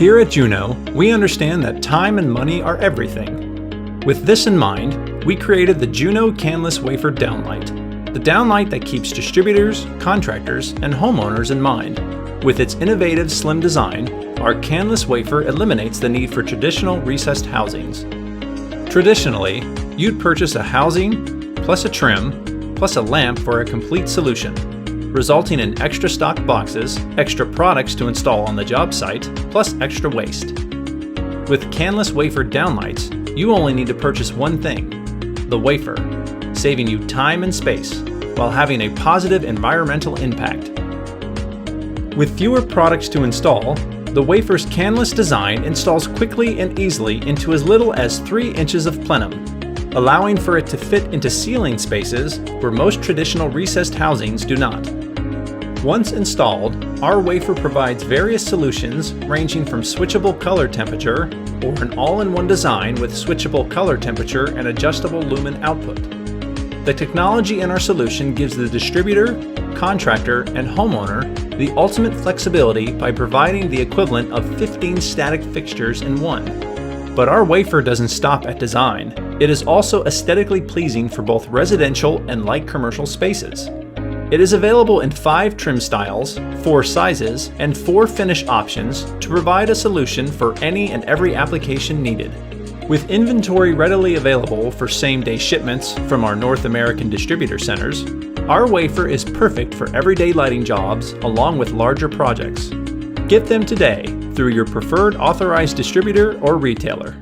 Here at Juno, we understand that time and money are everything. With this in mind, we created the Juno Canless Wafer Downlight, the downlight that keeps distributors, contractors, and homeowners in mind. With its innovative slim design, our Canless wafer eliminates the need for traditional recessed housings. Traditionally, you'd purchase a housing, plus a trim, plus a lamp for a complete solution, resulting in extra stock boxes, extra products to install on the job site, plus extra waste. With Canless Wafer Downlights, you only need to purchase one thing, the wafer, saving you time and space, while having a positive environmental impact. With fewer products to install, the wafer's canless design installs quickly and easily into as little as 3 inches of plenum, allowing for it to fit into ceiling spaces where most traditional recessed housings do not. Once installed, our wafer provides various solutions ranging from switchable color temperature or an all-in-one design with switchable color temperature and adjustable lumen output. The technology in our solution gives the distributor, contractor, and homeowner the ultimate flexibility by providing the equivalent of 15 static fixtures in one. But our wafer doesn't stop at design. It is also aesthetically pleasing for both residential and light commercial spaces. It is available in 5 trim styles, 4 sizes, and 4 finish options to provide a solution for any and every application needed. With inventory readily available for same-day shipments from our North American distributor centers, our wafer is perfect for everyday lighting jobs along with larger projects. Get them today through your preferred authorized distributor or retailer.